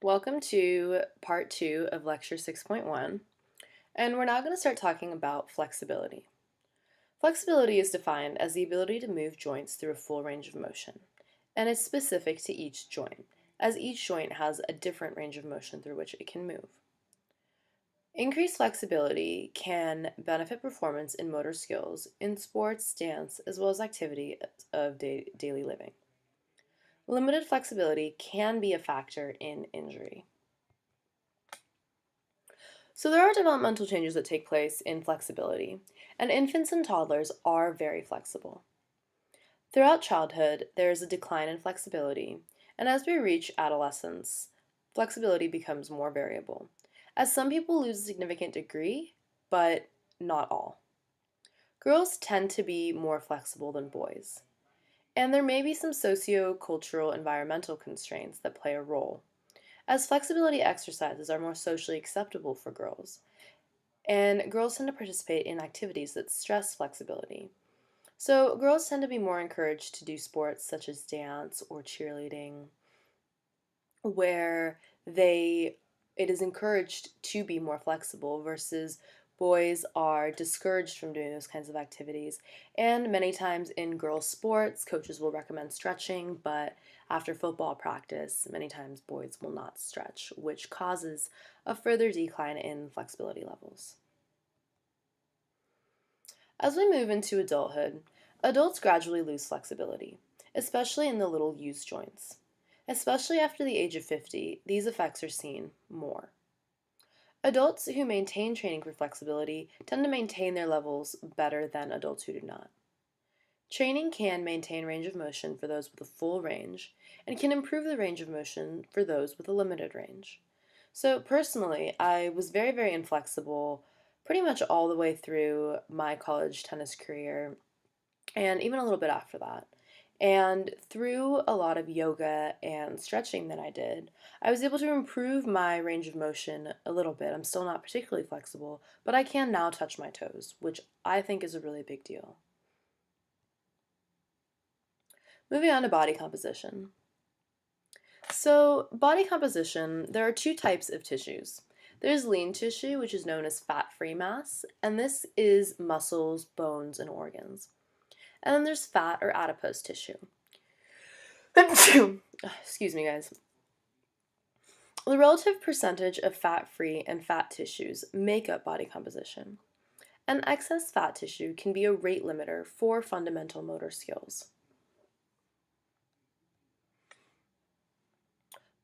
Welcome to part 2 of lecture 6.1, and we're now going to start talking about flexibility. Flexibility is defined as the ability to move joints through a full range of motion, and it's specific to each joint, as each joint has a different range of motion through which it can move. Increased flexibility can benefit performance in motor skills in sports, dance, as well as activity of daily living. Limited flexibility can be a factor in injury. So there are developmental changes that take place in flexibility, and infants and toddlers are very flexible. Throughout childhood, there is a decline in flexibility, and as we reach adolescence, flexibility becomes more variable, as some people lose a significant degree, but not all. Girls tend to be more flexible than boys, and there may be some socio-cultural environmental constraints that play a role, as flexibility exercises are more socially acceptable for girls, and girls tend to participate in activities that stress flexibility. So, girls tend to be more encouraged to do sports such as dance or cheerleading, where it is encouraged to be more flexible versus boys are discouraged from doing those kinds of activities. And many times in girls' sports, coaches will recommend stretching, but after football practice, many times boys will not stretch, which causes a further decline in flexibility levels. As we move into adulthood, adults gradually lose flexibility, especially in the little used joints. Especially after the age of 50, these effects are seen more. Adults who maintain training for flexibility tend to maintain their levels better than adults who do not. Training can maintain range of motion for those with a full range, and can improve the range of motion for those with a limited range. So personally, I was very inflexible pretty much all the way through my college tennis career and even a little bit after that. And through a lot of yoga and stretching that I did, I was able to improve my range of motion a little bit. I'm still not particularly flexible, but I can now touch my toes, which I think is a really big deal. Moving on to body composition. So, body composition, there are two types of tissues. There's lean tissue, which is known as fat-free mass, and this is muscles, bones, and organs. And then there's fat or adipose tissue. Excuse me, guys. The relative percentage of fat-free and fat tissues make up body composition. And excess fat tissue can be a rate limiter for fundamental motor skills.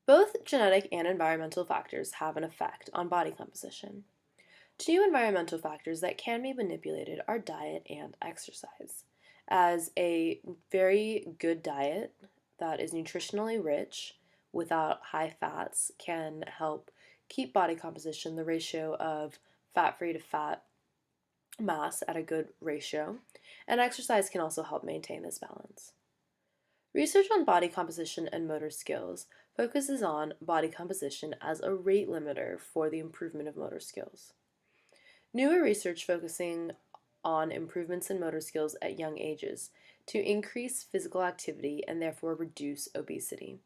Both genetic and environmental factors have an effect on body composition. Two environmental factors that can be manipulated are diet and exercise, as a very good diet that is nutritionally rich without high fats can help keep body composition, the ratio of fat-free to fat mass at a good ratio, and exercise can also help maintain this balance. Research on body composition and motor skills focuses on body composition as a rate limiter for the improvement of motor skills. Newer research focusing on improvements in motor skills at young ages to increase physical activity and therefore reduce obesity.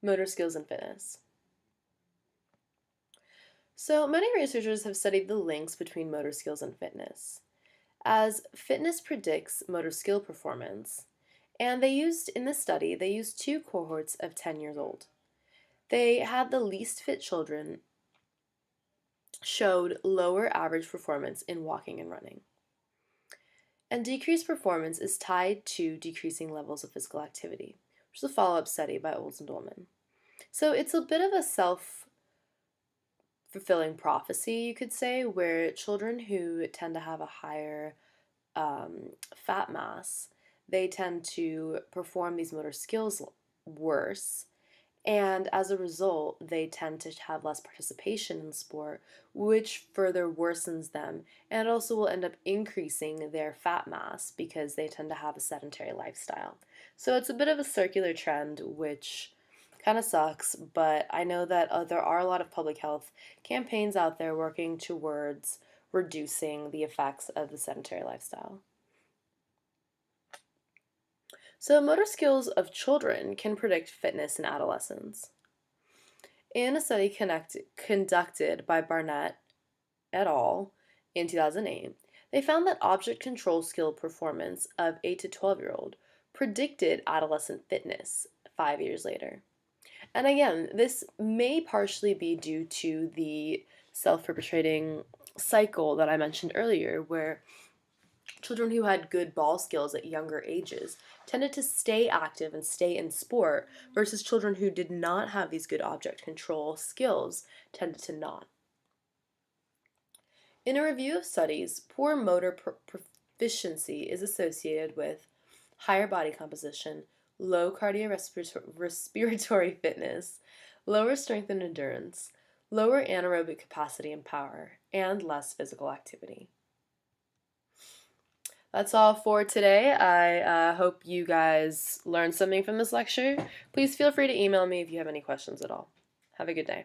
Motor skills and fitness. So many researchers have studied the links between motor skills and fitness, as fitness predicts motor skill performance, and in this study, they used two cohorts of 10 years old. They had the least fit children showed lower average performance in walking and running. And decreased performance is tied to decreasing levels of physical activity, which is a follow-up study by Olds and Dolman. So it's a bit of a self-fulfilling prophecy, you could say, where children who tend to have a higher fat mass, they tend to perform these motor skills worse, and as a result, they tend to have less participation in sport, which further worsens them, and it also will end up increasing their fat mass because they tend to have a sedentary lifestyle. So it's a bit of a circular trend, which kind of sucks, but I know that there are a lot of public health campaigns out there working towards reducing the effects of the sedentary lifestyle. So, motor skills of children can predict fitness in adolescents. In a study conducted by Barnett et al. In 2008, they found that object control skill performance of 8 to 12-year-old predicted adolescent fitness 5 years later. And again, this may partially be due to the self perpetuating cycle that I mentioned earlier, where children who had good ball skills at younger ages tended to stay active and stay in sport, versus children who did not have these good object control skills tended to not. In a review of studies, poor motor proficiency is associated with higher body composition, low cardiorespiratory fitness, lower strength and endurance, lower anaerobic capacity and power, and less physical activity. That's all for today. I hope you guys learned something from this lecture. Please feel free to email me if you have any questions at all. Have a good day.